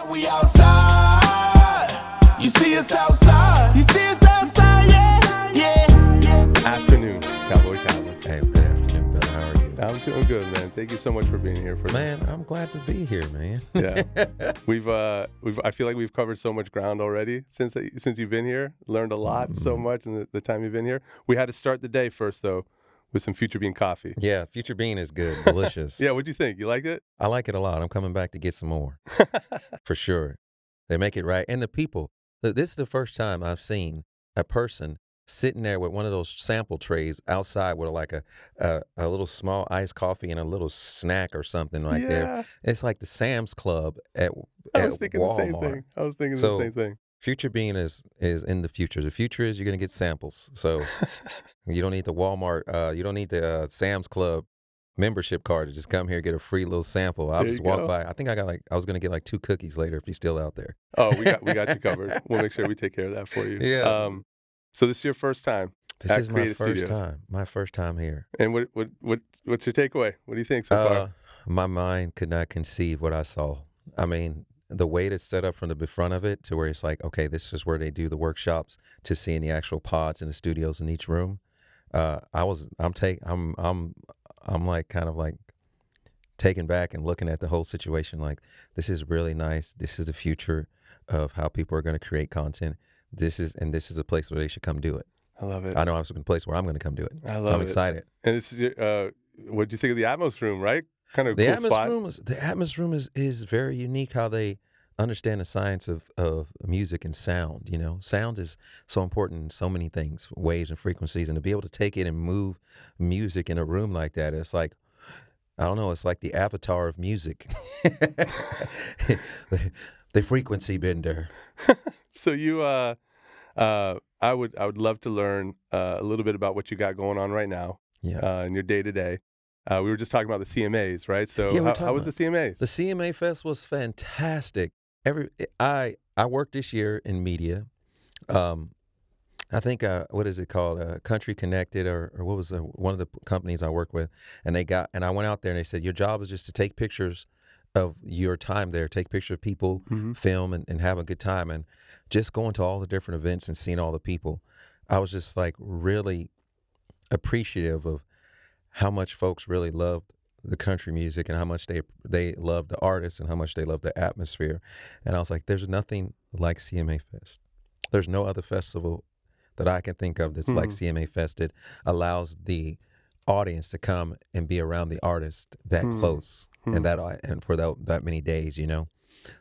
we outside. You see us outside. You see us outside, yeah, yeah. Afternoon, Cowboy Calvin. Hey, good afternoon, brother. How are you? I'm doing good, man. Thank you so much for being here. Man, I'm glad to be here, man. Yeah, I feel like we've covered so much ground already since you've been here. Learned a lot, so much in the time you've been here. We had to start the day first though with some FUTUREBEAN coffee. Yeah, FUTUREBEAN is good, delicious. Yeah, what'd you think? You liked it? I like it a lot. I'm coming back to get some more, for sure. They make it right, and the people. This is the first time I've seen a person sitting there with one of those sample trays outside with like a little small iced coffee and a little snack or something like there. It's like the Sam's Club at I was thinking Walmart. The same thing. I was thinking So, the same thing. FUTUREBEAN is in the future. The future is you're going to get samples. So you don't need the Walmart, you don't need the Sam's Club membership card to just come here and get a free little sample. I'll just walk by. I think I was going to get like 2 cookies later if he's still out there. Oh, we got you covered. We'll make sure we take care of that for you. Yeah. So this is your first time. This is my first Studios. time. My first time here. And what's your takeaway? What do you think so far? My mind could not conceive what I saw. I mean, the way it's set up from the front of it to where it's like, okay, this is where they do the workshops, to seeing the actual pods in the studios in each room. I'm like kind of like taken back and looking at the whole situation. Like, this is really nice. This is the future of how people are going to create content. This is a place where they should come do it. I love it. I know I'm in a place where I'm going to come do it. I love so I'm it. excited. And this is your, what do you think of the Atmos room, right? Kind of the cool Atmos spot. the Atmos room is very unique, how they understand the science of music and sound. You know, sound is so important in so many things, waves and frequencies, and to be able to take it and move music in a room like that, it's like, I don't know, it's like the avatar of music. the frequency bender. So you I would love to learn a little bit about what you got going on right now. Yeah. In your day to day. We were just talking about the CMAs, right? So Yeah, how was the CMAs? The CMA Fest was fantastic. I worked this year in media. I think what is it called? Country Connected, or what was one of the companies I work with, and I went out there and they said, your job is just to take pictures of your time there, take pictures of people, film and have a good time, and just going to all the different events and seeing all the people. I was just like really appreciative of how much folks really loved the country music and how much they loved the artists and how much they loved the atmosphere. And I was like, there's nothing like CMA Fest. There's no other festival that I can think of that's like CMA Fest. It allows the audience to come and be around the artist that close and for that many days, you know.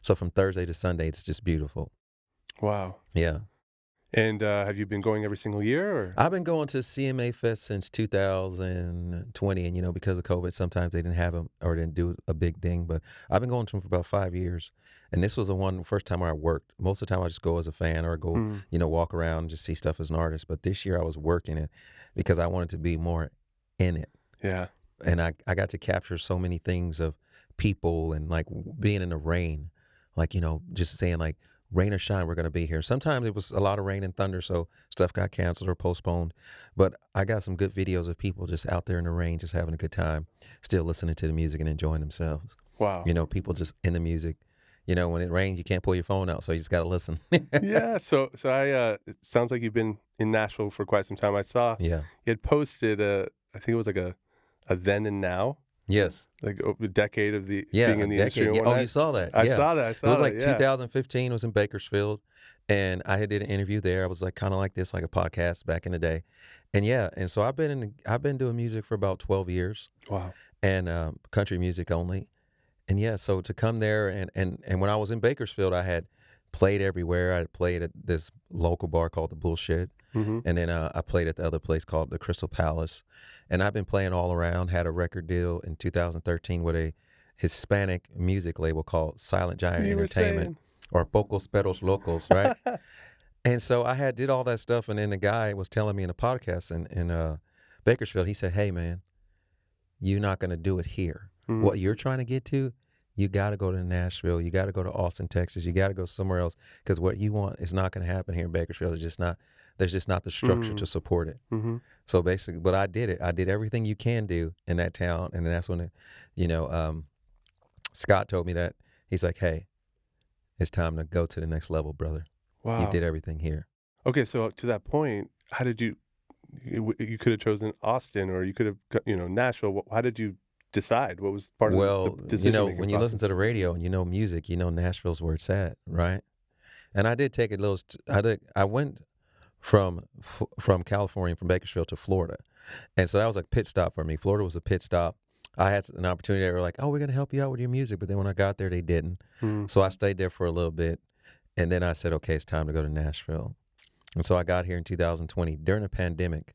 So from Thursday to Sunday, it's just beautiful. Wow. Yeah. And have you been going every single year? Or? I've been going to CMA Fest since 2020, and because of COVID, sometimes they didn't have them or didn't do a big thing. But I've been going to them for about 5 years, and this was the first time where I worked. Most of the time, I just go as a fan or go, walk around and just see stuff as an artist. But this year, I was working it because I wanted to be more in it. Yeah. And I got to capture so many things of people and like being in the rain, like just saying like, rain or shine, we're going to be here. Sometimes it was a lot of rain and thunder, so stuff got canceled or postponed. But I got some good videos of people just out there in the rain, just having a good time, still listening to the music and enjoying themselves. Wow. People just in the music. When it rains, you can't pull your phone out, so you just got to listen. Yeah. So it sounds like you've been in Nashville for quite some time. I saw you had posted I think it was like a then and now. Yes. Like a decade of being in the industry. Yeah. Oh, you saw that? I saw that. It was like 2015. It was in Bakersfield, and I did an interview there. I was like kind of like this, like a podcast back in the day, and so I've been doing music for about 12 years. Wow. And country music only, and so to come there and when I was in Bakersfield, I had played everywhere. I had played at this local bar called the Bullshit. And then I played at the other place called the Crystal Palace. And I've been playing all around, had a record deal in 2013 with a Hispanic music label called Silent Giant Entertainment, or Pocos Perros Locos, right? And so I did all that stuff, and then the guy was telling me in a podcast in Bakersfield, he said, hey, man, you're not going to do it here. What you're trying to get to, you got to go to Nashville. You got to go to Austin, Texas. You got to go somewhere else, because what you want is not going to happen here in Bakersfield. It's just not. There's just not the structure to support it. So basically, but I did it. I did everything you can do in that town, and that's when, Scott told me that. He's like, hey, it's time to go to the next level, brother. Wow. You did everything here. Okay, so to that point, how did you could have chosen Austin, or you could have, Nashville. How did you decide? What was part of Well, the decision-making when you listen process? to the radio and you know music, you know Nashville's where it's at, right? And I did take a little. I went from California, from Bakersfield to Florida, and so that was a pit stop for me. Florida was a pit stop. I had an opportunity. They were like, "Oh, we're gonna help you out with your music," but then when I got there, they didn't. So I stayed there for a little bit, and then I said, "Okay, it's time to go to Nashville." And so I got here in 2020 during the pandemic.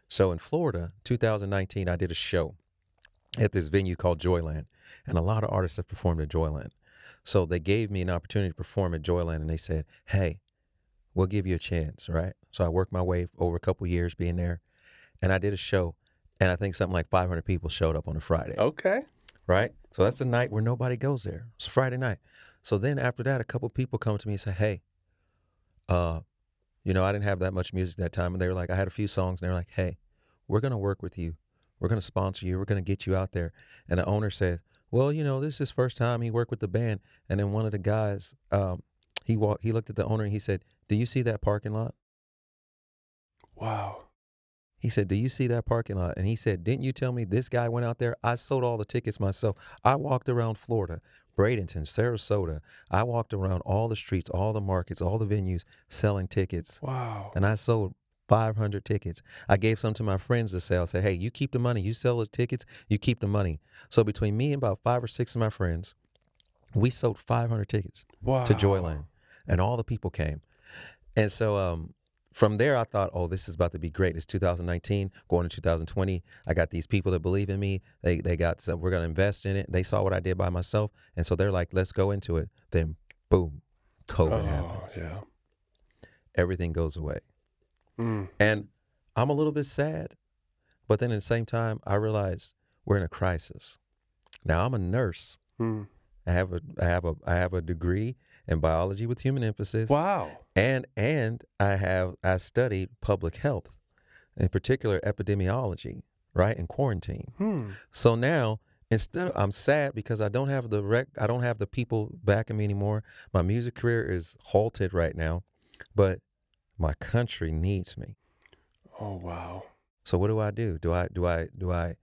So in Florida, 2019, I did a show at this venue called Joyland, and a lot of artists have performed at Joyland. So they gave me an opportunity to perform at Joyland, and they said, "Hey, we'll give you a chance," right? So I worked my way over a couple years being there, and I did a show, and I think something like 500 people showed up on a Friday. Okay. Right? So that's the night where nobody goes there. It's a Friday night. So then after that, a couple people come to me and say, "Hey, I didn't have that much music that time," and they were like, I had a few songs, and they were like, "Hey, we're gonna work with you. We're gonna sponsor you. We're gonna get you out there." And the owner said, "Well, this is his first time he worked with the band." And then one of the guys, he looked at the owner and he said, "Do you see that parking lot?" Wow. He said, "Do you see that parking lot?" And he said, "Didn't you tell me this guy went out there? I sold all the tickets myself. I walked around Florida, Bradenton, Sarasota. I walked around all the streets, all the markets, all the venues selling tickets. Wow. And I sold 500 tickets. I gave some to my friends to sell. I said, hey, you keep the money. You sell the tickets, you keep the money." So between me and about 5 or 6 of my friends, we sold 500 tickets Wow. to Joyland, and all the people came. And so from there, I thought, oh, this is about to be great. It's 2019, going to 2020. I got these people that believe in me. They got, so we're going to invest in it. They saw what I did by myself. And so they're like, let's go into it. Then boom, COVID happens. Yeah. Everything goes away. Mm. And I'm a little bit sad, but then at the same time, I realize we're in a crisis. Now I'm a nurse. Mm. I have a degree in biology with human emphasis. Wow. And I studied public health, in particular epidemiology, right, and quarantine. So now I'm sad because I don't have the people backing me anymore. My music career is halted right now, but my country needs me. Oh, wow. So what do I do? Do I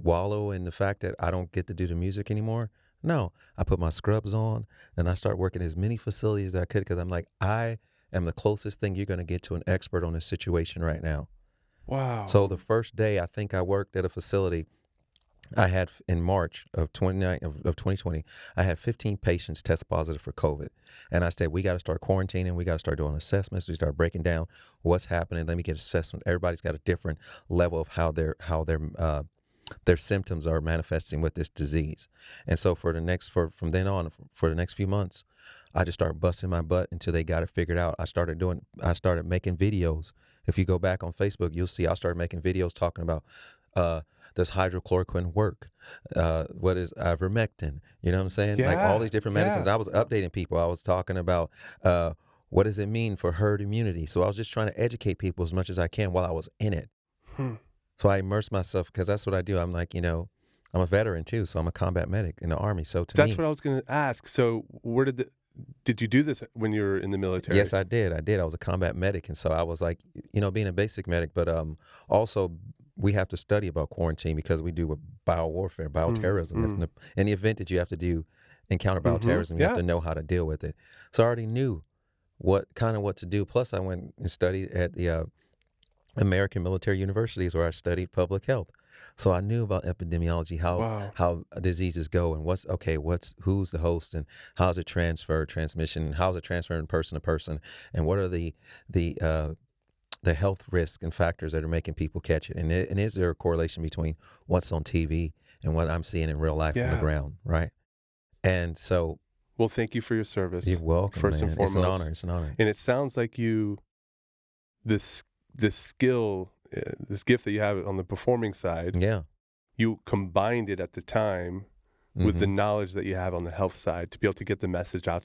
wallow in the fact that I don't get to do the music anymore? No, I put my scrubs on and I start working as many facilities as I could, because I'm like, I am the closest thing you're going to get to an expert on this situation right now. Wow. So the first day I think I worked at a facility, I had in March of 2020, I had 15 patients test positive for COVID. And I said, we got to start quarantining. We got to start doing assessments. We start breaking down what's happening. Let me get assessment. Everybody's got a different level of how their symptoms are manifesting with this disease. And so from then on, for the next few months, I just started busting my butt until they got it figured out. I started making videos. If you go back on Facebook, you'll see I started making videos talking about, does hydrochloroquine work? What is ivermectin? You know what I'm saying? Like all these different medicines. Yeah. I was updating people. I was talking about, what does it mean for herd immunity? So I was just trying to educate people as much as I can while I was in it. So I immersed myself, because that's what I do. I'm like, I'm a veteran too, so I'm a combat medic in the Army. So That's what I was going to ask. So where did you do this when you were in the military? Yes, I did. I was a combat medic, and so I was like, being a basic medic, but also we have to study about quarantine because we do with biowarfare, bioterrorism. In the event that you have to encounter bioterrorism, you have to know how to deal with it. So I already knew what to do. Plus, I went and studied at the American military universities where I studied public health. So I knew about epidemiology, how diseases go, and who's the host, and how's it transmission, and how's it transferring person to person, and what are the health risks and factors that are making people catch it, and is there a correlation between what's on TV and what I'm seeing in real life on the ground, right? And so, well, thank you for your service. You're welcome, first man. and foremost. It's an honor. And it sounds like this skill, this gift that you have on the performing side, you combined it at the time with the knowledge that you have on the health side to be able to get the message out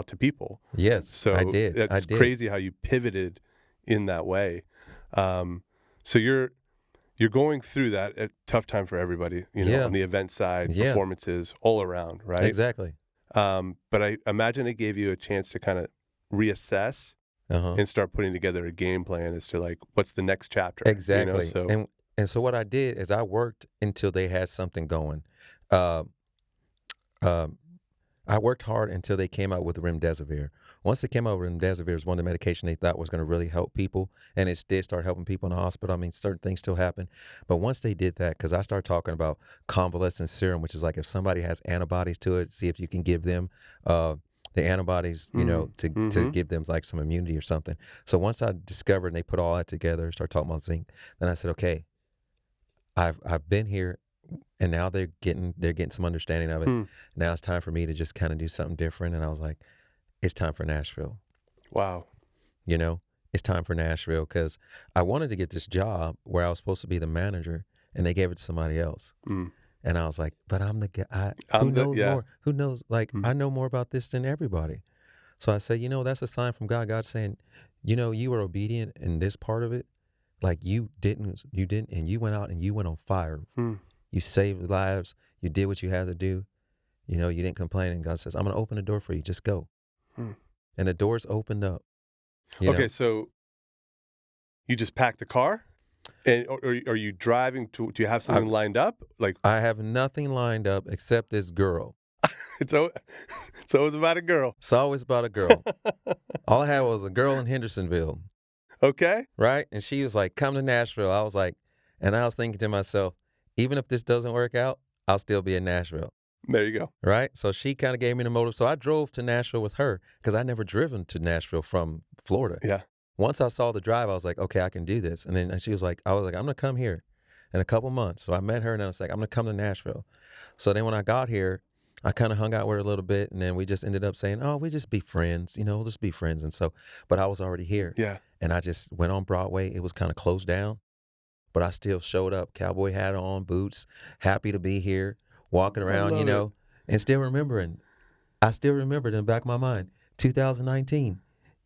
to people. Yes, so I did. It's crazy how you pivoted in that way. So you're going through that, a tough time for everybody, on the event side, performances all around, right? Exactly. But I imagine it gave you a chance to kind of reassess and start putting together a game plan as to like, what's the next chapter? Exactly. You know? And so what I did is I worked until they had something going. Uh, I worked hard until they came out with remdesivir. Once they came out with remdesivir, it was one of the medication they thought was going to really help people, and it did start helping people in the hospital. I mean, certain things still happen, but once they did that, because I started talking about convalescent serum, which is like if somebody has antibodies to it, see if you can give them the antibodies, you know, to give them like some immunity or something. So once I discovered and they put all that together, start talking about zinc, then I said, okay, I've been here. And now they're getting some understanding of it. Now it's time for me to just kind of do something different. And I was like, it's time for Nashville. Wow. You know, it's time for Nashville because I wanted to get this job where I was supposed to be the manager, and they gave it to somebody else. And I was like, but I'm the guy. Who knows more? Who knows? Like, I know more about this than everybody. So I said, you know, that's a sign from God. God's saying, you know, you were obedient in this part of it. Like you didn't, and you went out and you went on fire. You saved lives. You did what you had to do. You know, you didn't complain. And God says, I'm going to open the door for you. Just go. And the doors opened up. Okay, know? So you just packed the car? And or are you driving to? Do you have something lined up? Like I have nothing lined up except this girl. it's always about a girl. It's always about a girl. All I had was a girl in Hendersonville. Okay. Right? And she was like, come to Nashville. I was like, and I was thinking to myself, even if this doesn't work out, I'll still be in Nashville. There you go. Right? So she kind of gave me the motive. So I drove to Nashville with her because I'd never driven to Nashville from Florida. Yeah. Once I saw the drive, I was like, okay, I can do this. And then she was like, I was like, I'm going to come here in a couple months. So I met her and I was like, I'm going to come to Nashville. So then when I got here, I kind of hung out with her a little bit. And then we just ended up saying, oh, we just be friends, you know, let's be friends. And so, but I was already here. Yeah. And I just went on Broadway. It was kind of closed down, but I still showed up, cowboy hat on, boots, happy to be here, walking around, you know, and still remembering. I still remembered in the back of my mind, 2019,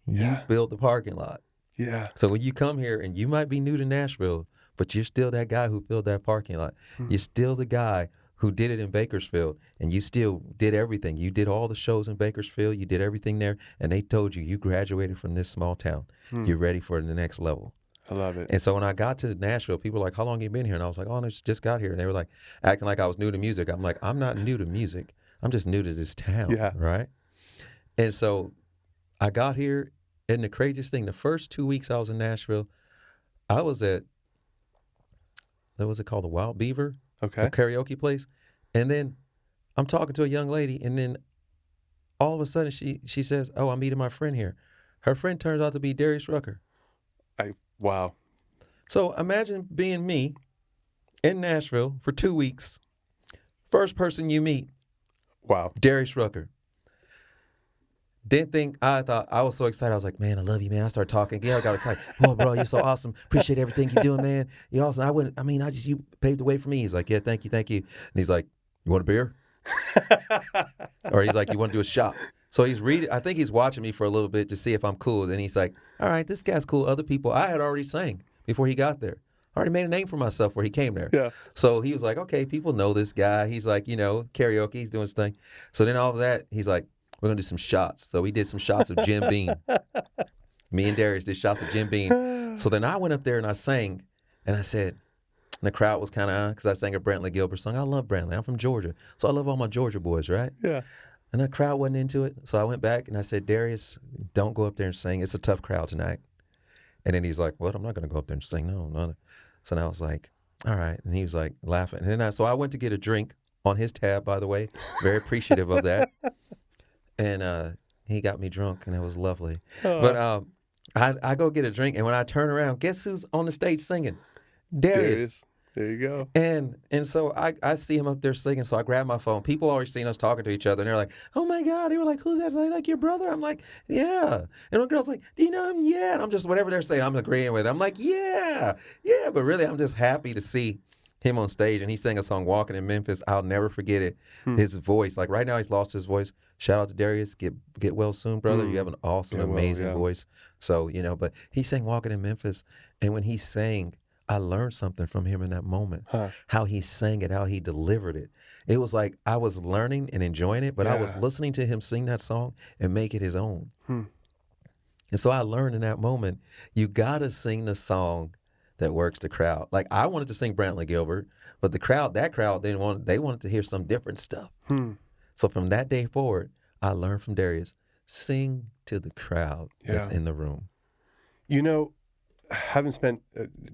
you built the parking lot. Yeah. So when you come here and you might be new to Nashville, but you're still that guy who built that parking lot. You're still the guy who did it in Bakersfield, and you still did everything. You did all the shows in Bakersfield. You did everything there, and they told you graduated from this small town. You're ready for the next level. I love it. And so when I got to Nashville, people were like, how long have you been here? And I was like, oh, I just got here. And they were like, acting like I was new to music. I'm like, I'm not new to music. I'm just new to this town, right? And so I got here, and the craziest thing, the first 2 weeks I was in Nashville, I was at, what was it called, the Wild Beaver? Okay. A karaoke place. And then I'm talking to a young lady, and then all of a sudden she says, oh, I'm meeting my friend here. Her friend turns out to be Darius Rucker. Wow. So imagine being me in Nashville for 2 weeks. First person you meet. Wow. Darius Rucker. Didn't think, I thought, I was so excited. I was like, man, I love you, man. I started talking. Yeah, I got excited. Oh, bro, you're so awesome. Appreciate everything you're doing, man. You're awesome. You paved the way for me. He's like, yeah, thank you. And he's like, you want a beer? Or he's like, you want to do a shot? So he's reading, I think he's watching me for a little bit to see if I'm cool. Then he's like, all right, this guy's cool. Other people, I had already sang before he got there. I already made a name for myself before he came there. Yeah. So he was like, okay, people know this guy. He's like, you know, karaoke, he's doing his thing. So then all of that, he's like, we're going to do some shots. So we did some shots of Jim Beam. Me and Darius did shots of Jim Beam. So then I went up there and I sang, and I said, and the crowd was kind of, because I sang a Brantley Gilbert song. I love Brantley. I'm from Georgia. So I love all my Georgia boys, right? Yeah. And the crowd wasn't into it. So I went back and I said, Darius, don't go up there and sing. It's a tough crowd tonight. And then he's like, what? I'm not going to go up there and sing. No. So then I was like, all right. And he was like laughing. And then so I went to get a drink on his tab, by the way. Very appreciative of that. And he got me drunk, and it was lovely. But I go get a drink, and when I turn around, guess who's on the stage singing? Darius. There you go. And so I see him up there singing, so I grab my phone. People always seen us talking to each other, and they're like, oh, my God. They were like, who's that? Like your brother? I'm like, yeah. And one girl's like, do you know him? Yeah. And I'm just, whatever they're saying, I'm agreeing with it. I'm like, yeah. But really, I'm just happy to see him on stage. And he sang a song, Walking in Memphis. I'll never forget it. His voice, like right now he's lost his voice. Shout out to Darius. Get well soon, brother. You have an awesome, amazing voice. So, you know, but he sang Walking in Memphis. And when he sang, I learned something from him in that moment. How he sang it, how he delivered it. It was like I was learning and enjoying it, but I was listening to him sing that song and make it his own. And so I learned in that moment, you gotta sing the song that works the crowd. Like I wanted to sing Brantley Gilbert, but that crowd, they wanted to hear some different stuff. So from that day forward, I learned from Darius, sing to the crowd that's in the room. You know, having spent,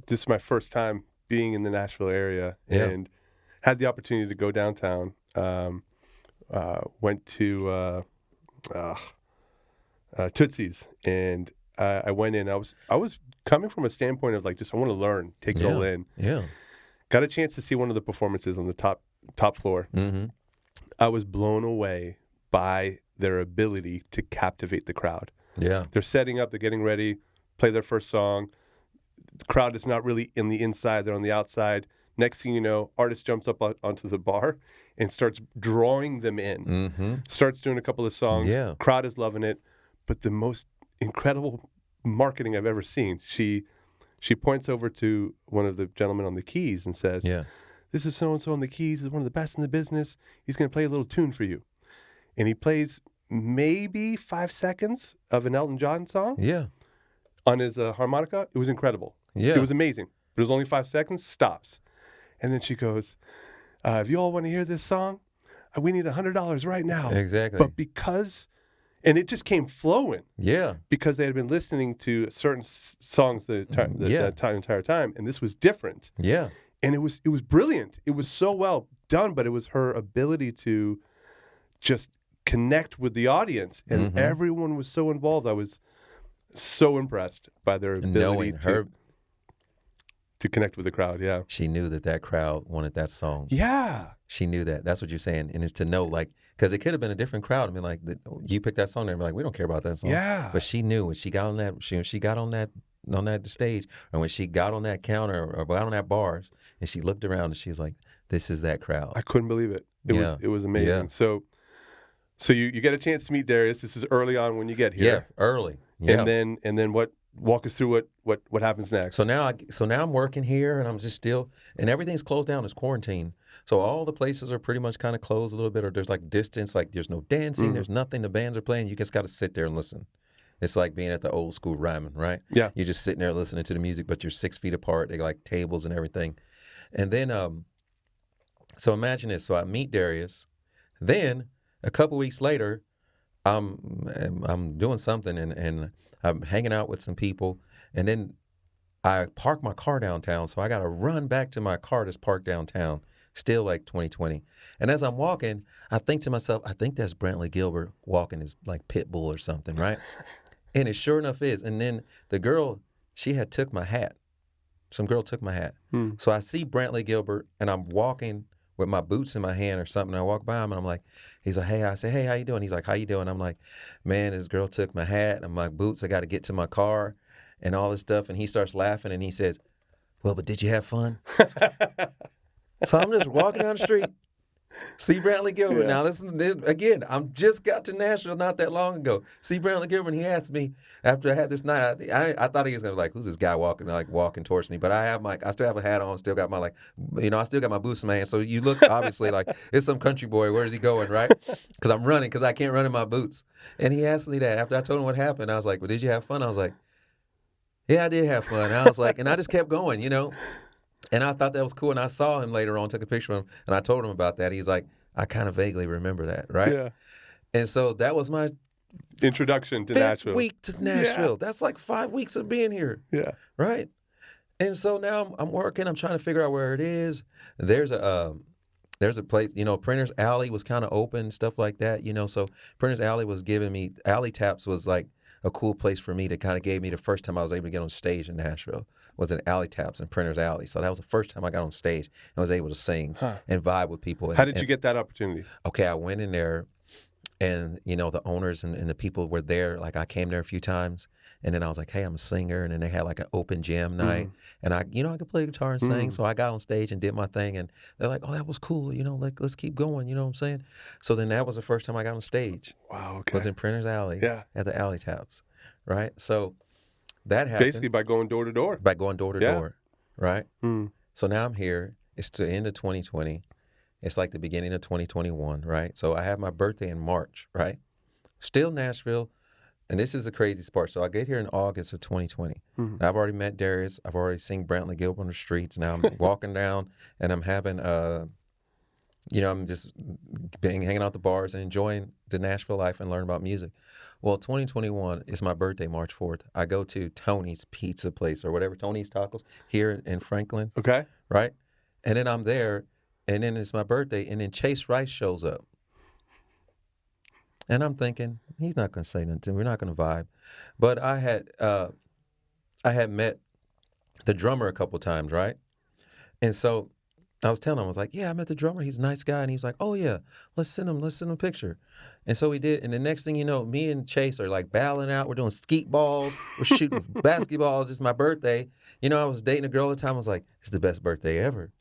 this is my first time being in the Nashville area and had the opportunity to go downtown, went to Tootsie's, and I went in. I was coming from a standpoint of like, just I want to learn, take it all in. Got a chance to see one of the performances on the top floor. I was blown away by their ability to captivate the crowd. They're setting up, they're getting ready, play their first song. The crowd is not really in the inside, they're on the outside. Next thing you know, artist jumps up onto the bar and starts drawing them in. Starts doing a couple of songs. Crowd is loving it. But the most incredible marketing I've ever seen, she points over to one of the gentlemen on the keys and says, this is so-and-so on the keys. He's one of the best in the business. He's going to play a little tune for you. And he plays maybe 5 seconds of an Elton John song on his harmonica. It was incredible. It was amazing. But it was only 5 seconds, stops. And then she goes, if you all want to hear this song, we need $100 right now. Exactly. But because... And it just came flowing. Because they had been listening to certain songs the entire time, and this was different. And it was brilliant. It was so well done, but it was her ability to just connect with the audience, and everyone was so involved. I was so impressed by their ability to connect with the crowd. She knew that crowd wanted that song. She knew that. That's what you're saying. And it's to know, like, because it could have been a different crowd. I mean, like, you picked that song there and be like, we don't care about that song. But she knew when she got on that, she got on that stage, or when she got on that counter or got on that bar, and she looked around and she's like, this is that crowd. I couldn't believe it. It was amazing. So you get a chance to meet Darius. This is early on when you get here. Early. And then what? Walk us through what happens next. So now I'm working here, and I'm just still, and everything's closed down. It's quarantine. So all the places are pretty much kind of closed a little bit, or there's like distance, like there's no dancing, there's nothing. The bands are playing. You just got to sit there and listen. It's like being at the old school Ryman, right? You're just sitting there listening to the music, but you're 6 feet apart. They like tables and everything. And then, so imagine this. So I meet Darius. Then a couple weeks later, I'm doing something and I'm hanging out with some people, and then I park my car downtown, so I got to run back to my car that's parked downtown, still like 2020. And as I'm walking, I think to myself, I think that's Brantley Gilbert walking his like pit bull or something, right? And it sure enough is. And then the girl, she had took my hat. Some girl took my hat. So I see Brantley Gilbert, and I'm walking with my boots in my hand or something. I walk by him, and I'm like, he's like, hey, I say, hey, how you doing? He's like, how you doing? I'm like, man, this girl took my hat and my boots. I got to get to my car and all this stuff. And he starts laughing, and he says, well, but did you have fun? So I'm just walking down the street, see Brantley Gilbert. Now listen, again, I'm just got to Nashville not that long ago. See Brantley Gilbert, and he asked me after I had this night. I thought he was gonna be like, who's this guy walking towards me? But I still have a hat on, still got my I still got my boots in my hand. So you look obviously like it's some country boy. Where is he going, right? Because I'm running, because I can't run in my boots. And he asked me that after I told him what happened. I was like, well, did you have fun? I was like, yeah, I did have fun. And I was like, and I just kept going, And I thought that was cool. And I saw him later on, took a picture of him, and I told him about that. He's like, I kind of vaguely remember that, right? And so that was my introduction to 5th Nashville. week to Nashville. That's like 5 weeks of being here. Right? And so now I'm working. I'm trying to figure out where it is. There's a place, Printer's Alley was kind of open, stuff like that, So Printer's Alley was giving me, Alley Taps was like a cool place for me, to kind of gave me the first time I was able to get on stage in Nashville. Was in Alley Taps in Printer's Alley. So that was the first time I got on stage and was able to sing and vibe with people. How did you get that opportunity? Okay, I went in there, and the owners and the people were there. Like, I came there a few times, and then I was like, hey, I'm a singer. And then they had like an open jam night, and I could play guitar and sing. So I got on stage and did my thing, and they're like, oh, that was cool. Like, let's keep going. You know what I'm saying? So then that was the first time I got on stage. Wow. Okay. Was in Printer's Alley at the Alley Taps, right? So that happened. Basically by going door to door. By going door to door. right? So now I'm here. It's the end of 2020. It's like the beginning of 2021, right? So I have my birthday in March, right? Still Nashville. And this is the crazy part. So I get here in August of 2020. And I've already met Darius. I've already seen Brantley Gilbert on the streets. Now I'm walking down and I'm having, I'm just hanging out the bars and enjoying the Nashville life and learning about music. Well, 2021 is my birthday, March 4th. I go to Tony's Pizza Place or whatever, Tony's Tacos here in Franklin. Okay. Right? And then I'm there, and then it's my birthday, and then Chase Rice shows up. And I'm thinking, he's not going to say nothing. We're not going to vibe. But I had met the drummer a couple times, right? And so I was telling him, I was like, yeah, I met the drummer. He's a nice guy. And he was like, oh, yeah, let's send him a picture. And so we did. And the next thing you know, me and Chase are like battling out. We're doing skeet balls. We're shooting basketballs. It's my birthday. You know, I was dating a girl at the time. I was like, it's the best birthday ever.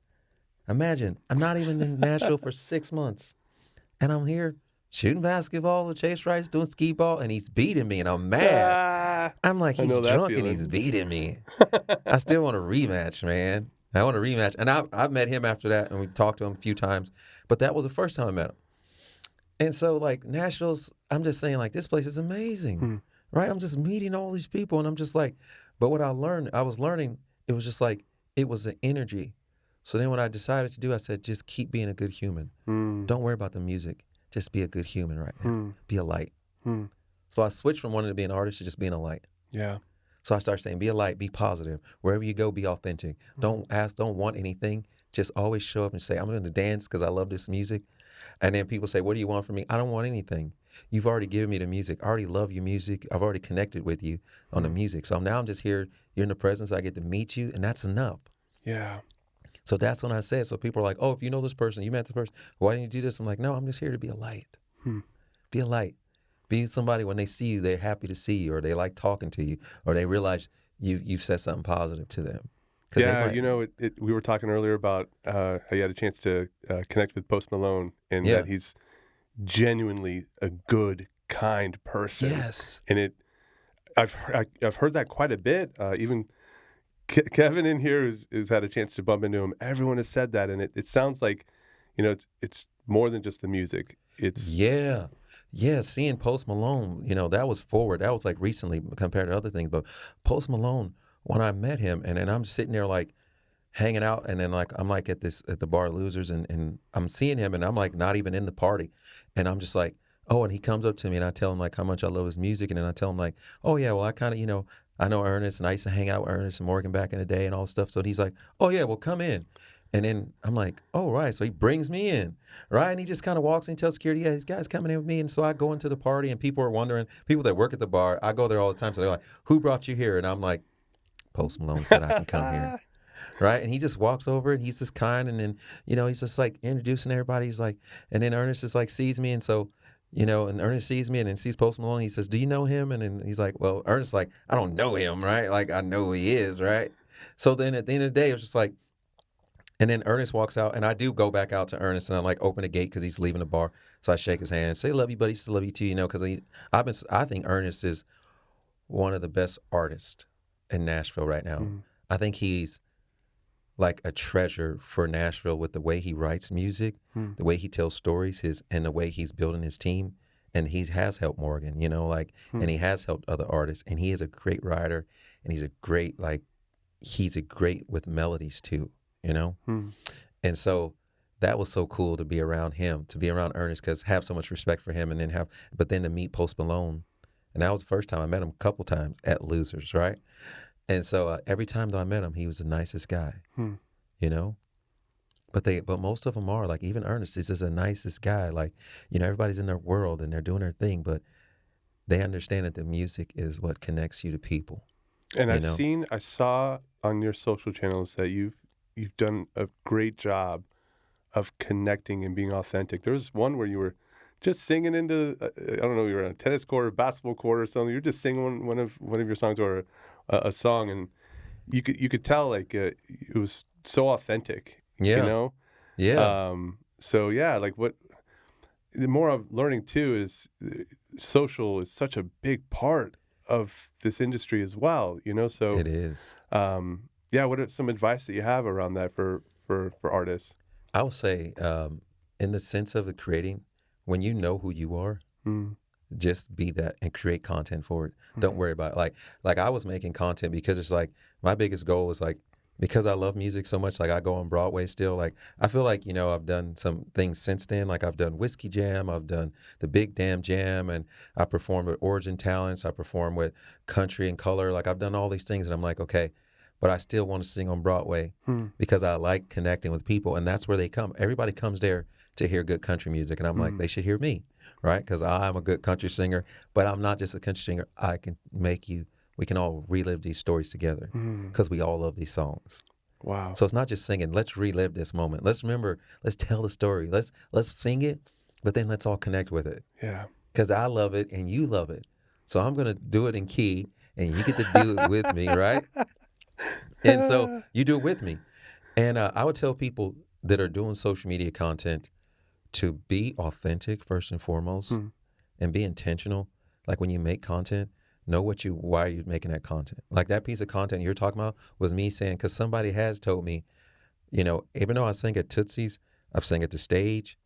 Imagine, I'm not even in Nashville for 6 months. And I'm here shooting basketball with Chase Rice, doing skeet ball, and he's beating me, and I'm mad. I'm like, he's drunk and he's beating me. I still want a rematch, man. I want a rematch. And I've met him after that, and we talked to him a few times. But that was the first time I met him. And so, like, Nashville's, I'm just saying, like, this place is amazing, right? I'm just meeting all these people, and I'm just like, but what I was learning, it was just like, it was an energy. So then what I decided to do, I said, just keep being a good human. Don't worry about the music. Just be a good human right now. Be a light. So I switched from wanting to be an artist to just being a light. Yeah. So I started saying, be a light, be positive. Wherever you go, be authentic. Don't want anything. Just always show up and say, I'm going to dance because I love this music. And then people say, what do you want from me? I don't want anything. You've already given me the music. I already love your music. I've already connected with you on the music. So now I'm just here. You're in the presence. I get to meet you, and that's enough. Yeah. So that's when I said, so people are like, oh, if you know this person, you met this person, why didn't you do this? I'm like, no, I'm just here to be a light. Be a light. Be somebody when they see you, they're happy to see you, or they like talking to you, or they realize you've said something positive to them. Yeah, we were talking earlier about how you had a chance to connect with Post Malone, and that he's genuinely a good, kind person. Yes. And I've heard that quite a bit. Even Kevin in here who's had a chance to bump into him. Everyone has said that, and it sounds like, it's more than just the music. It's seeing Post Malone, that was forward. That was like recently compared to other things. But Post Malone, when I met him, and then I'm sitting there like hanging out, and then like I'm like at the bar Losers, and I'm seeing him, and I'm like not even in the party, and I'm just like, oh, and he comes up to me, and I tell him like how much I love his music, and then I tell him like, oh yeah, well I kind of I know Ernest, and I used to hang out with Ernest and Morgan back in the day and all stuff. So he's like, oh yeah, well come in. And then I'm like, oh, right. So he brings me in, right? And he just kind of walks in and tells security, yeah, this guy's coming in with me. And so I go into the party, and people are wondering, people that work at the bar, I go there all the time. So they're like, who brought you here? And I'm like, Post Malone said I can come here, right? And he just walks over, and he's just kind. And then, he's just like introducing everybody. He's like, and then Ernest just like sees me. And so, and Ernest sees me and then sees Post Malone. He says, do you know him? And then he's like, well, Ernest's like, I don't know him, right? Like, I know who he is, right? So then at the end of the day, it was just like, and then Ernest walks out, and I do go back out to Ernest, and I like open the gate because he's leaving the bar. So I shake his hand and say, love you, buddy. He says, love you too, because I think Ernest is one of the best artists in Nashville right now. I think he's like a treasure for Nashville with the way he writes music, the way he tells stories, and the way he's building his team. And he has helped Morgan, and he has helped other artists, and he is a great writer, and he's a great with melodies too. And so that was so cool to be around him, to be around Ernest, because have so much respect for him, and then to meet Post Malone. And that was the first time I met him a couple times at Losers, right? And so every time that I met him, he was the nicest guy, But most of them are, like even Ernest is just the nicest guy. Like, everybody's in their world and they're doing their thing, but they understand that the music is what connects you to people. And I saw on your social channels that you've done a great job of connecting and being authentic. There was one where you were just singing into, I don't know, you were on a tennis court or basketball court or something. You were just singing one of your songs or a song, and you could tell like it was so authentic. Yeah. So yeah, like the more I'm learning too is social is such a big part of this industry as well. So it is. Yeah, what are some advice that you have around that for artists? I would say, in the sense of the creating, when you know who you are, just be that and create content for it. Don't worry about it. Like I was making content because it's like my biggest goal is like, because I love music so much, like I go on Broadway still. Like I feel like, I've done some things since then. Like I've done Whiskey Jam, I've done the Big Damn Jam, and I performed with Origin Talents, I performed with Country and Color. Like I've done all these things, and I'm like, okay, but I still want to sing on Broadway because I like connecting with people, and that's where they come. Everybody comes there to hear good country music, and I'm like, they should hear me, right? Because I'm a good country singer, but I'm not just a country singer. I can we can all relive these stories together because we all love these songs. Wow. So it's not just singing. Let's relive this moment. Let's remember. Let's tell the story. Let's sing it, but then let's all connect with it. Yeah. Because I love it and you love it. So I'm gonna do it in key, and you get to do it with me, right? And so you do it with me. And I would tell people that are doing social media content to be authentic first and foremost, and be intentional. Like when you make content, know why are you making that content? Like that piece of content you're talking about was me saying, because somebody has told me, even though I sing at Tootsie's, I've sang at the stage,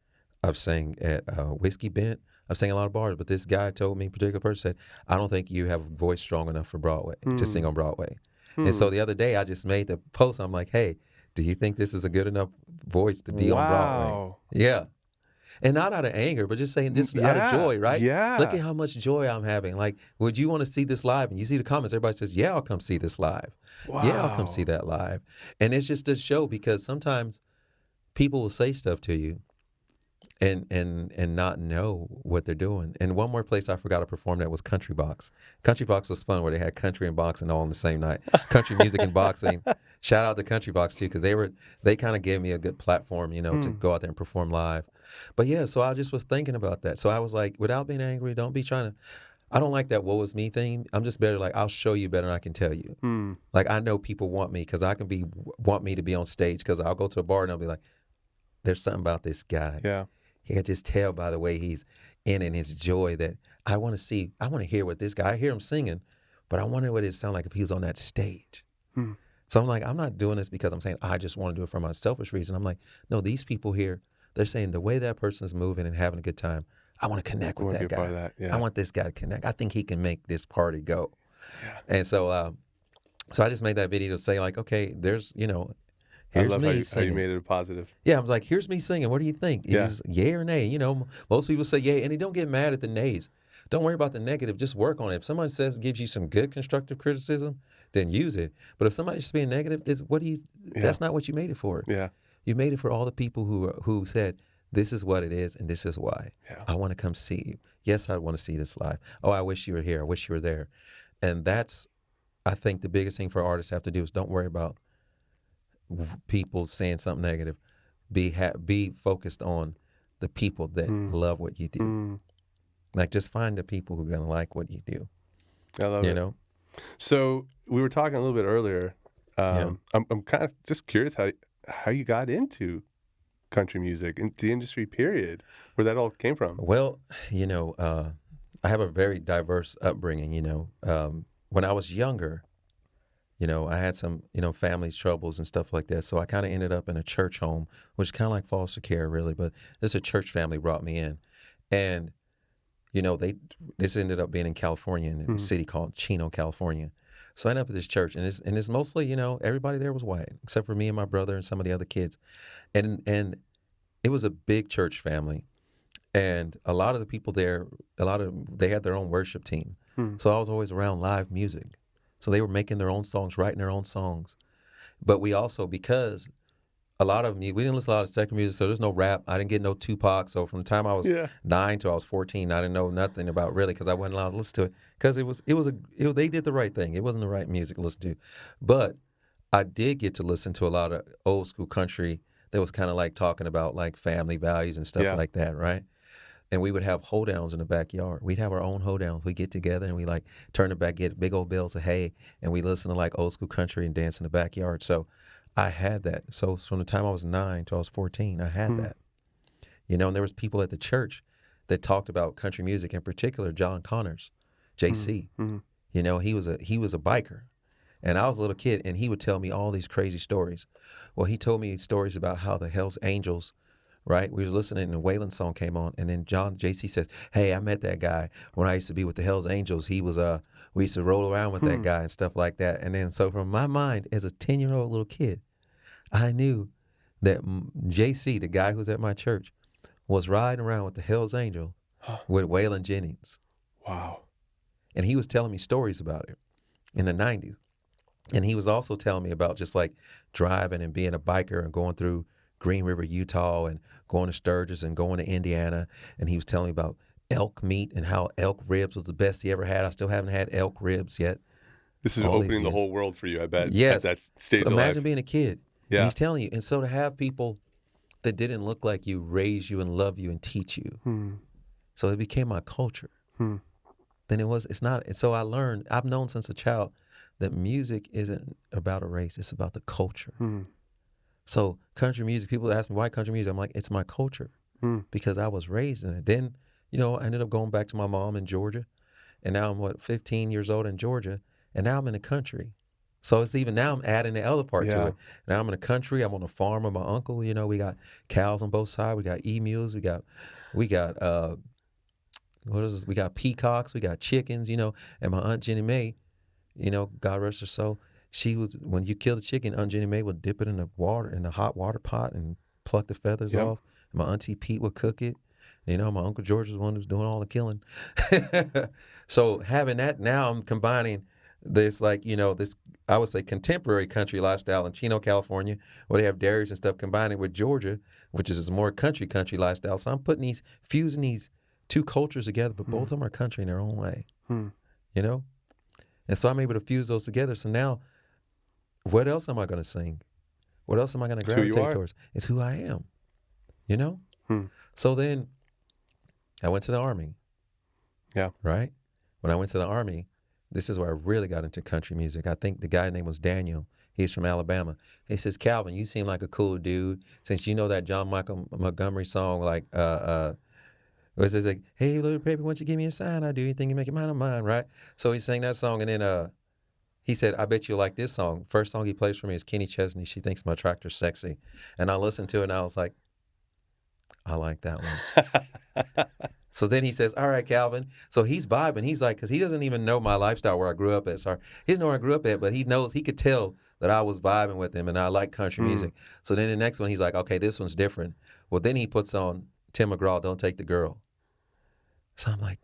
I've sang at Whiskey Bent, I've sang a lot of bars, but this guy told me, particular person said, I don't think you have a voice strong enough for Broadway, to sing on Broadway. And so the other day I just made the post, I'm like, hey, do you think this is a good enough voice to be on Broadway? Yeah. And not out of anger, but just saying, out of joy, right? Yeah. Look at how much joy I'm having. Like, would you want to see this live? And you see the comments, everybody says, yeah, I'll come see this live. Wow. Yeah, I'll come see that live. And it's just a show, because sometimes people will say stuff to you and not know what they're doing. And one more place I forgot to perform at was Country Box. Country Box was fun, where they had country and boxing all on the same night. Country music and boxing. Shout out to Country Box too, because they kind of gave me a good platform, to go out there and perform live. But yeah, so I just was thinking about that. So I was like, without being angry, don't be trying to. I don't like that woe is me thing. I'm just better like, I'll show you better than I can tell you. Like I know people want me because want me to be on stage, because I'll go to a bar and I'll be like, there's something about this guy. Yeah. You can just tell by the way he's in and his joy that I want to hear what this guy, I hear him singing, but I wonder what it'd sound like if he was on that stage. So I'm like, I'm not doing this because I'm saying I just want to do it for my selfish reason. I'm like, no, these people here, they're saying the way that person's moving and having a good time, I want to connect with that guy. Yeah. I want this guy to connect. I think he can make this party go. Yeah. And so I just made that video to say like, okay, there's, I here's love me how singing. you made it a positive. Yeah, I was like, here's me singing. What do you think? Yeah. Is yay or nay? Most people say yay, and they don't get mad at the nays. Don't worry about the negative. Just work on it. If someone gives you some good constructive criticism, then use it. But if somebody's just being negative, that's not what you made it for. Yeah. You made it for all the people who said, this is what it is, and this is why. Yeah. I want to come see you. Yes, I want to see this live. Oh, I wish you were here. I wish you were there. And that's, I think, the biggest thing for artists have to do is don't worry about people saying something negative. Be focused on the people that love what you do. Like just find the people who are gonna like what you do. I love it. So we were talking a little bit earlier. I'm kind of just curious how you got into country music, into the industry, period, where that all came from. Well, I have a very diverse upbringing. When I was younger, I had some, family troubles and stuff like that. So I kind of ended up in a church home, which is kind of like foster care, really. But this a church family brought me in. And, this ended up being in California, in a city called Chino, California. So I ended up at this church, and it's mostly, everybody there was white, except for me and my brother and some of the other kids. And it was a big church family. And a lot of the people there, they had their own worship team. So I was always around live music. So they were making their own songs, writing their own songs. But we also, because a lot of we didn't listen to a lot of secular music, so there's no rap. I didn't get no Tupac. So from the time I was 9 till I was 14, I didn't know nothing about really, because I wasn't allowed to listen to it. Because they did the right thing. It wasn't the right music to listen to. But I did get to listen to a lot of old school country that was kind of like talking about like family values and stuff like that, right? And we would have hoedowns in the backyard. We'd have our own hoedowns. We get together and we like turn the back, get big old bales of hay, and we listen to like old school country and dance in the backyard. So I had that. So from the time I was 9 till I was 14, I had that. And there was people at the church that talked about country music, in particular John Connors, JC. He was a biker. And I was a little kid, and he would tell me all these crazy stories. Well, he told me stories about how the Hells Angels, right? We was listening, and Waylon's song came on, and then JC says, "Hey, I met that guy when I used to be with the Hells Angels. He was we used to roll around with that guy and stuff like that." And then so from my mind as a 10-year-old little kid, I knew that JC, the guy who was at my church, was riding around with the Hells Angel with Waylon Jennings. Wow. And he was telling me stories about it in the 90s. And he was also telling me about just like driving and being a biker and going through Green River, Utah, and going to Sturgis and going to Indiana. And he was telling me about elk meat and how elk ribs was the best he ever had. I still haven't had elk ribs yet. This is opening the whole world for you, I bet. Yes. At that stage so of imagine life. being a kid. Yeah. And he's telling you. And so to have people that didn't look like you raise you and love you and teach you. So it became my culture. Then it's not. And so I learned, I've known since a child that music isn't about a race, it's about the culture. So country music, people ask me, why country music? I'm like, it's my culture because I was raised in it. Then, I ended up going back to my mom in Georgia, and now I'm 15 years old in Georgia, and now I'm in the country. So it's even now I'm adding the other part to it. Now I'm in the country, I'm on a farm with my uncle, we got cows on both sides, we got emus, we got what is this? We got peacocks, we got chickens, and my Aunt Jenny Mae, God rest her soul, when you kill the chicken, Aunt Jenny Mae would dip it in the hot water pot and pluck the feathers off. And my Auntie Pete would cook it. My Uncle George was the one who was doing all the killing. So having that, now I'm combining this, this, I would say, contemporary country lifestyle in Chino, California, where they have dairies and stuff, combining with Georgia, which is more country lifestyle. So I'm fusing these two cultures together, but both of them are country in their own way, And so I'm able to fuse those together. So now, what else am I going to sing? What else am I going to gravitate towards? It's who I am, So then I went to the Army. Yeah. Right? When I went to the Army, this is where I really got into country music. I think the guy's name was Daniel. He's from Alabama. He says, "Calvin, you seem like a cool dude. Since you know that John Michael Montgomery song, it says like, hey, little baby, why don't you give me a sign? I do anything you make it mine on mine," right? So he sang that song, and then he said, "I bet you'll like this song." First song he plays for me is Kenny Chesney, "She Thinks My Tractor's Sexy." And I listened to it, and I was like, I like that one. So then he says, "All right, Calvin." So he's vibing. He's like, because he doesn't even know my lifestyle where I grew up at. Sorry. He didn't know where I grew up at, but he could tell that I was vibing with him, and I like country music. So then the next one, he's like, okay, this one's different. Well, then he puts on Tim McGraw, "Don't Take the Girl." So I'm like,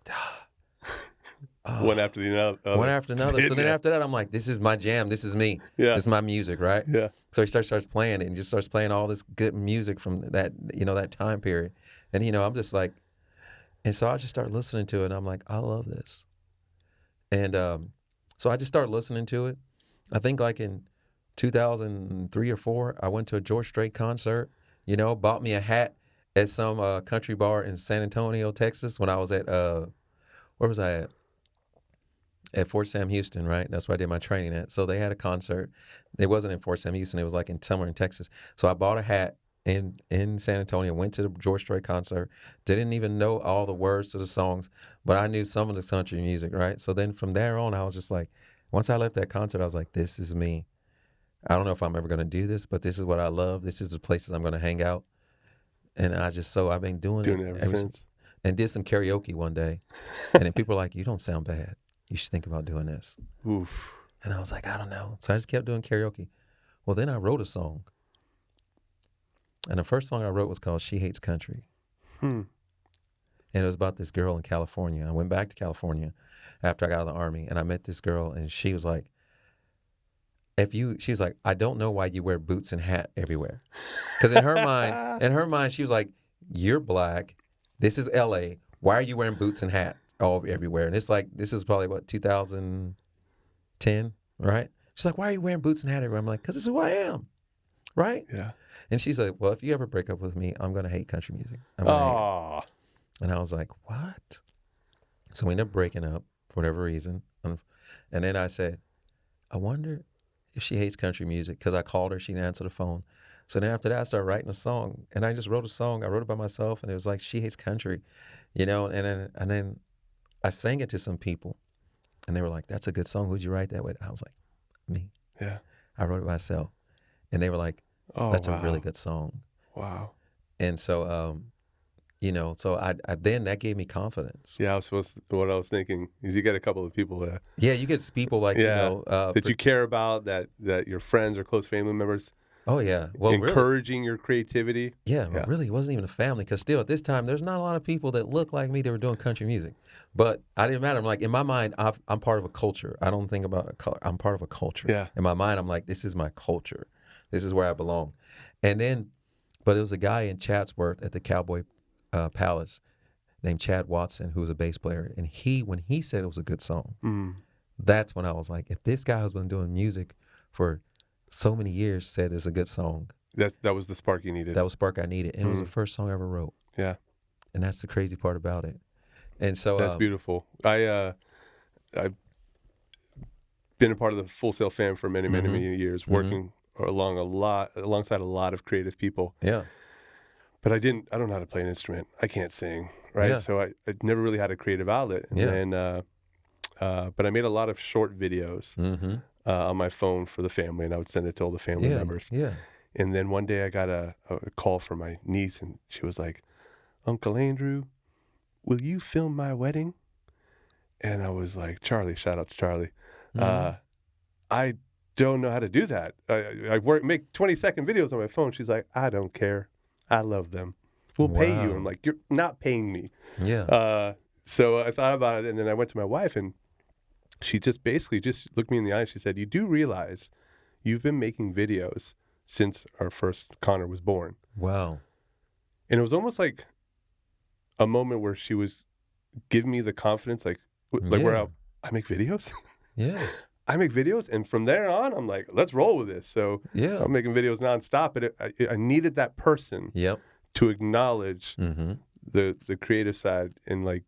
one after the other. One after another. So then after that, I'm like, this is my jam. This is me. Yeah. This is my music, right? Yeah. So he starts playing it, and just starts playing all this good music from that, that time period. And, I'm just like, and so I just start listening to it, and I'm like, I love this. And so I just started listening to it. I think like in 2003 or 4, I went to a George Strait concert, bought me a hat at some country bar in San Antonio, Texas, when I was at, where was I at? At Fort Sam Houston, right? That's where I did my training at. So they had a concert. It wasn't in Fort Sam Houston. It was like somewhere in Texas. So I bought a hat in San Antonio, went to the George Strait concert, didn't even know all the words to the songs, but I knew some of the country music, right? So then from there on, I was just like, once I left that concert, I was like, this is me. I don't know if I'm ever going to do this, but this is what I love. This is the places I'm going to hang out. And I've been doing it ever since. And did some karaoke one day. And then people were like, "You don't sound bad. You should think about doing this." Oof. And I was like, I don't know. So I just kept doing karaoke. Well, then I wrote a song. And the first song I wrote was called "She Hates Country." And it was about this girl in California. I went back to California after I got out of the Army, and I met this girl, and she was like, she's like, "I don't know why you wear boots and hat everywhere." Because in her mind, she was like, "You're black. This is LA. Why are you wearing boots and hat everywhere?" And it's like, this is probably 2010, right? She's like, "Why are you wearing boots and hat everywhere?" I'm like, "Because it's who I am." Right? Yeah. And she's like, "Well, if you ever break up with me, I'm going to hate country music. I'm gonna hate it." And I was like, what? So we ended up breaking up for whatever reason. And then I said, I wonder if she hates country music, because I called her, she didn't answer the phone. So then after that, I started writing a song, and I just wrote a song. I wrote it by myself, and it was like, "She Hates Country," and then I sang it to some people, and they were like, "That's a good song. Who'd you write that with?" I was like, me. Yeah. I wrote it myself. And they were like, Oh, that's wow. a really good song. Wow. And so, so I then that gave me confidence. Yeah, what I was thinking is you get a couple of people Yeah, you get people like, that you care about, that your friends or close family members. Oh, yeah. Well, encouraging your creativity. Yeah, well, really, it wasn't even a family, because still at this time, there's not a lot of people that look like me that were doing country music. But I didn't matter. I'm like, in my mind, I'm part of a culture. I don't think about a color. I'm part of a culture. Yeah. In my mind, I'm like, this is my culture. This is where I belong. And then, but it was a guy in Chatsworth at the Cowboy Palace named Chad Watson, who was a bass player. And when he said it was a good song, that's when I was like, if this guy who's been doing music for so many years said it's a good song. That was the spark you needed. That was the spark I needed. And it was the first song I ever wrote. Yeah. And that's the crazy part about it. And so that's beautiful. I've been a part of the Full Sail fam for many, many, many years, working alongside a lot of creative people. Yeah. But I don't know how to play an instrument. I can't sing, right? Yeah. So I never really had a creative outlet. And then, but I made a lot of short videos on my phone for the family, and I would send it to all the family members. Yeah. And then one day I got a call from my niece, and she was like, "Uncle Andrew, will you film my wedding?" And I was like, "Charlie," shout out to Charlie. I don't know how to do that. I make 20-second videos on my phone. She's like, "I don't care. I love them. We'll pay you." I'm like, "You're not paying me." Yeah. So I thought about it, and then I went to my wife, and she just basically just looked me in the eye, and she said, "You do realize you've been making videos since our first Connor was born." Wow. And it was almost like a moment where she was giving me the confidence, like where I make videos. Yeah. I make videos, and from there on, I'm like, let's roll with this. So I'm making videos nonstop, but I needed that person to acknowledge the creative side, and like,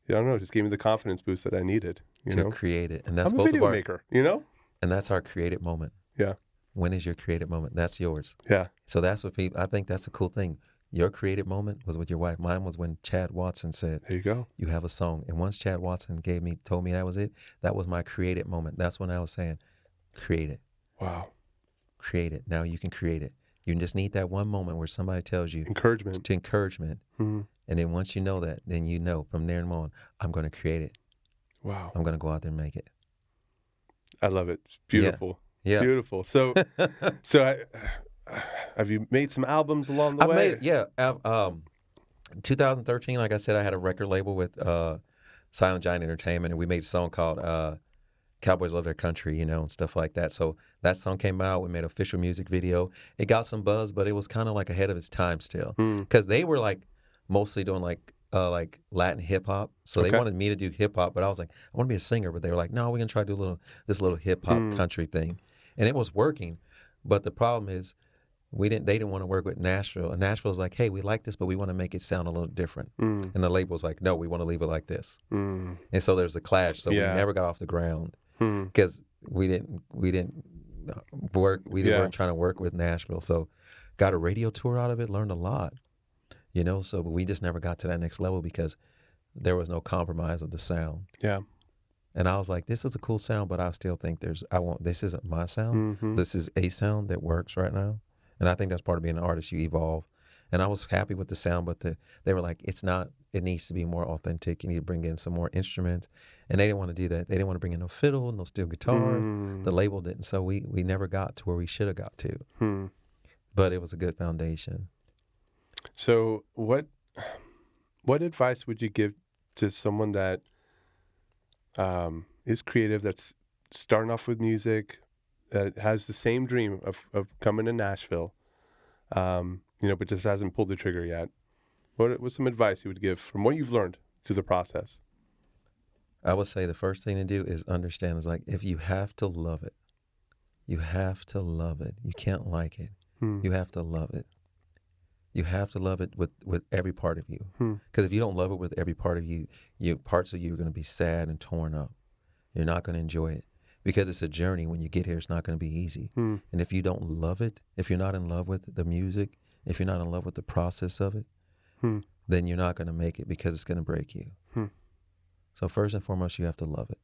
I don't know, just gave me the confidence boost that I needed. To create it. And that's I'm a video maker, And that's our creative moment. Yeah. When is your creative moment? That's yours. Yeah. So that's what I think that's a cool thing. Your creative moment was with your wife. Mine was when Chad Watson said, "There you go. You have a song." And once Chad Watson told me that was it, that was my creative moment. That's when I was saying, create it. Wow. Create it. Now you can create it. You just need that one moment where somebody tells you encouragement. And then once you know that, then you know from there on, I'm going to create it. Wow. I'm going to go out there and make it. I love it. It's beautiful. Yeah. Beautiful. So have you made some albums along the way? 2013, like I said, I had a record label with Silent Giant Entertainment, and we made a song called Cowboys Love Their Country, and stuff like that. So that song came out. We made an official music video. It got some buzz, but it was kind of like ahead of its time still, because they were like mostly doing like Latin hip hop. So they wanted me to do hip hop, but I was like, I want to be a singer. But they were like, no, we're gonna try to do this little hip hop country thing, and it was working. But the problem is, they didn't want to work with Nashville, and Nashville's like, hey, we like this, but we want to make it sound a little different. And the label's like, no, we want to leave it like this. And so there's a clash. So we never got off the ground because we didn't work. We weren't trying to work with Nashville. So got a radio tour out of it, learned a lot. So but we just never got to that next level because there was no compromise of the sound. Yeah. And I was like, this is a cool sound, but I still think this isn't my sound. This is a sound that works right now. And I think that's part of being an artist. You evolve. And I was happy with the sound, but they were like, it needs to be more authentic. You need to bring in some more instruments. And they didn't want to do that. They didn't want to bring in no fiddle, no steel guitar. The label didn't. So we never got to where we should have got to. But it was a good foundation. So what advice would you give to someone that is creative, that's starting off with music, that has the same dream of coming to Nashville, but just hasn't pulled the trigger yet? What's some advice you would give from what you've learned through the process? I would say the first thing to do is understand is like, if you have to love it, you have to love it. You can't like it. You have to love it. You have to love it with every part of you. Because if you don't love it with every part of you, parts of you are going to be sad and torn up. You're not going to enjoy it. Because it's a journey. When you get here, it's not going to be easy. And if you don't love it, if you're not in love with the music, if you're not in love with the process of it, then you're not going to make it because it's going to break you. So first and foremost, you have to love it.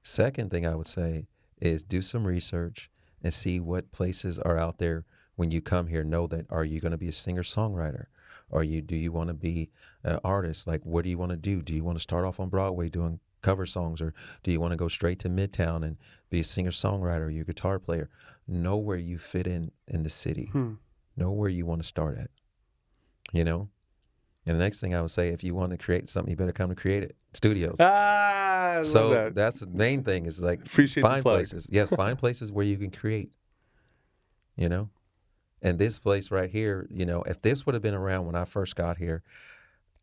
Second thing I would say is do some research and see what places are out there when you come here. Know that, are you going to be a singer-songwriter? Do you want to be an artist? Like, what do you want to do? Do you want to start off on Broadway doing cover songs, or do you want to go straight to Midtown and be a singer-songwriter or your guitar player? Know where you fit in the city. Know where you want to start at, you know? And the next thing I would say, if you want to create something, you better come to Createit Studios. I love that. That's the main thing, is like, Appreciate find the plug. places. Yes, find places where you can create, you know? And this place right here, you know, if this would have been around when I first got here,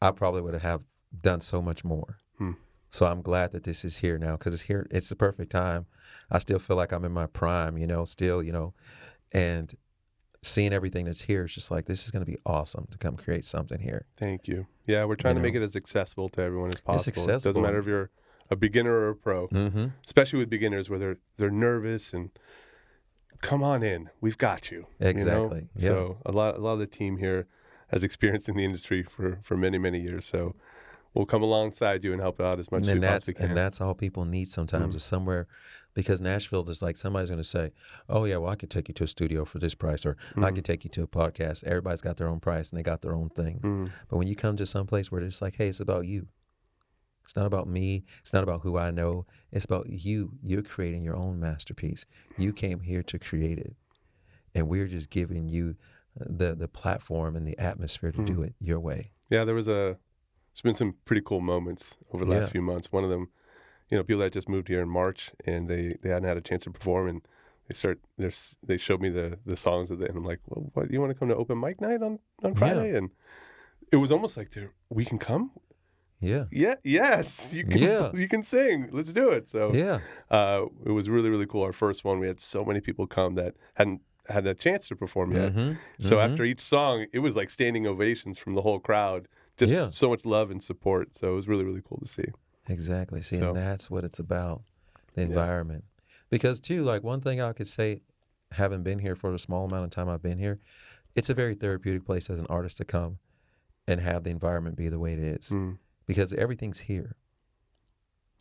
I probably would have done so much more. So I'm glad that this is here now, because it's here. It's the perfect time. I still feel like I'm in my prime, you know, still, you know, and seeing everything that's here is just like, this is going to be awesome to come create something here. Thank you. Yeah, we're trying to make it as accessible to everyone as possible. It's accessible. It doesn't matter if you're a beginner or a pro, especially with beginners where they're nervous and come on in. We've got you. Exactly. You know? So a lot of the team here has experienced in the industry for many, many years. So we'll come alongside you and help out as much as we possibly can. And that's all people need sometimes, is somewhere, because Nashville is like, somebody's going to say, oh yeah, well, I could take you to a studio for this price, or I could take you to a podcast. Everybody's got their own price and they got their own thing. But when you come to some place where it's like, hey, it's about you. It's not about me. It's not about who I know. It's about you. You're creating your own masterpiece. You came here to create it. And we're just giving you the platform and the atmosphere to do it your way. Yeah, there's been some pretty cool moments over the last few months. One of them, you know, people that just moved here in March and they hadn't had a chance to perform, and they showed me the songs and I'm like, well, what, you want to come to open mic night on Friday? Yeah. And it was almost like, we can come. Yeah. Yes, you can. You can sing. Let's do it. So it was really, really cool. Our first one, we had so many people come that hadn't had a chance to perform yet. So after each song, it was like standing ovations from the whole crowd. Just so much love and support. So it was really, really cool to see. Exactly. See, and that's what it's about, the environment. Because too, like, one thing I could say, having been here for the small amount of time I've been here, it's a very therapeutic place as an artist to come and have the environment be the way it is. Because everything's here.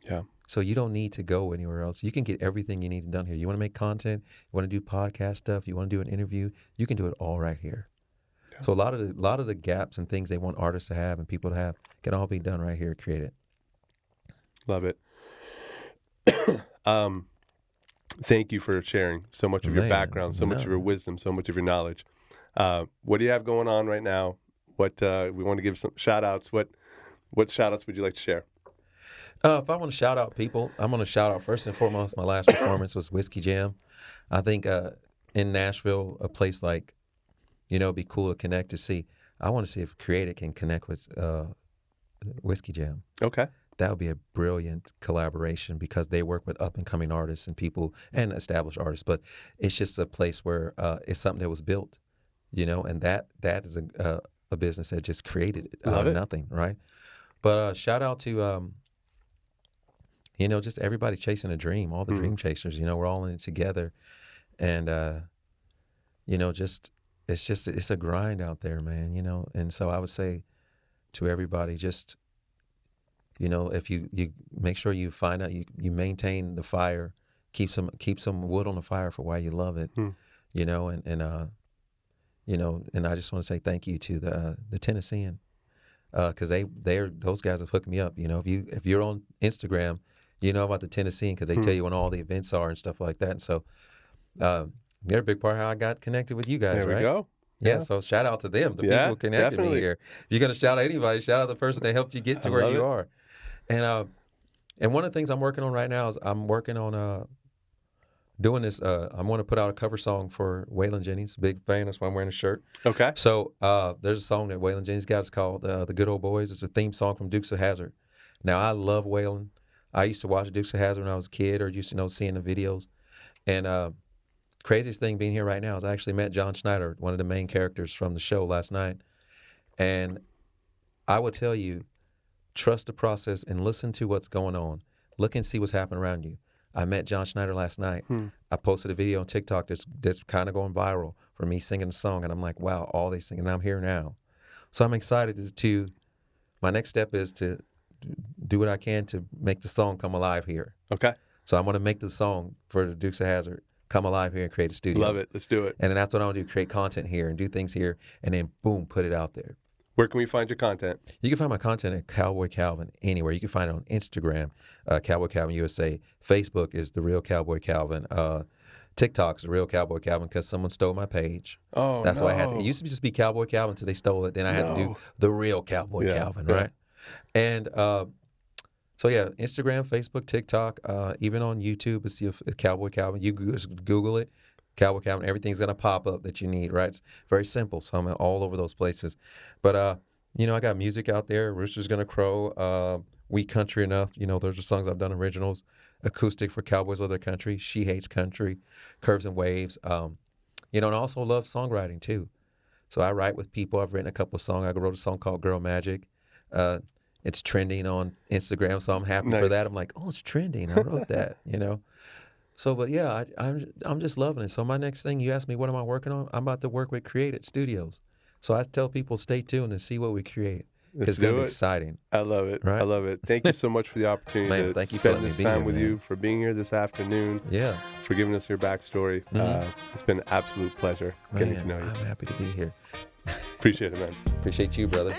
Yeah. So you don't need to go anywhere else. You can get everything you need done here. You want to make content, you want to do podcast stuff, you want to do an interview, you can do it all right here. Yeah. So a lot of the gaps and things they want artists to have and people to have can all be done right here at Createit. Love it. Thank you for sharing so much of your background, so much of your wisdom, so much of your knowledge. What do you have going on right now? What we want to give some shout outs. What shout outs would you like to share? If I want to shout out people, I'm going to shout out first and foremost, my last performance was Whiskey Jam. I think in Nashville, a place like, you know, it'd be cool to connect to see. I want to see if Createit can connect with Whiskey Jam. Okay. That would be a brilliant collaboration, because they work with up-and-coming artists and people and established artists. But it's just a place where it's something that was built, you know, and that is a business that just created it out of nothing, right? But shout out to, you know, just everybody chasing a dream, all the dream chasers. You know, we're all in it together. And, you know, it's a grind out there, man, you know. And so I would say to everybody, just, you know, if you make sure you find out, you maintain the fire, keep some wood on the fire for why you love it, you know, and you know, and I just want to say thank you to the Tennessean, because those guys have hooked me up. You know, if you're on Instagram, you know about the Tennessean, because they tell you when all the events are and stuff like that. And so they're a big part of how I got connected with you guys. There we right? go. Yeah, so shout out to them, the people who connected me here. If you're gonna shout out anybody, shout out the person that helped you get to where you are. And one of the things I'm working on right now is I'm working on doing this. I'm going to put out a cover song for Waylon Jennings. Big fan. That's why I'm wearing a shirt. Okay. So there's a song that Waylon Jennings got. It's called "The Good Old Boys." It's a theme song from Dukes of Hazzard. Now I love Waylon. I used to watch Dukes of Hazzard when I was a kid, or used to seeing the videos. And craziest thing being here right now is I actually met John Schneider, one of the main characters from the show, last night. And I will tell you, trust the process and listen to what's going on. Look and see what's happening around you. I met John Schneider last night. I posted a video on TikTok that's kind of going viral for me singing a song, and I'm like, wow, all they sing, and I'm here now. So I'm excited to my next step is to do what I can to make the song come alive here. Okay. So I'm going to make the song for the Dukes of Hazzard come alive here and create a studio. Love it. Let's do it. And then that's what I want to do, create content here and do things here, and then boom, put it out there. Where can we find your content? You can find my content at Cowboy Calvin anywhere. You can find it on Instagram, Cowboy Calvin USA. Facebook is The Real Cowboy Calvin. TikTok's The Real Cowboy Calvin because someone stole my page. Oh, That's no. why I had to. It used to just be Cowboy Calvin until they stole it. Then I had to do The Real Cowboy Calvin, right? And so, yeah, Instagram, Facebook, TikTok, even on YouTube, it's Cowboy Calvin. You just Google it, Cowboy Calvin. Everything's going to pop up that you need, right? It's very simple. So I'm all over those places. But, you know, I got music out there. Rooster's Gonna Crow, We Country Enough. You know, those are songs I've done originals. Acoustic for Cowboys of Their Country. She Hates Country. Curves and Waves. You know, and I also love songwriting, too. So I write with people. I've written a couple of songs. I wrote a song called Girl Magic. It's trending on Instagram, so I'm happy for that. I'm like, oh, it's trending. I wrote that, you know. So, but yeah, I'm just loving it. So my next thing, you asked me, what am I working on? I'm about to work with Createit Studios. So I tell people, stay tuned and see what we create. It's going to be exciting. I love it. Right? I love it. Thank you so much for the opportunity to spend this time with you, for being here this afternoon. Yeah. For giving us your backstory. It's been an absolute pleasure getting to know you. I'm happy to be here. Appreciate it, man. Appreciate you, brother.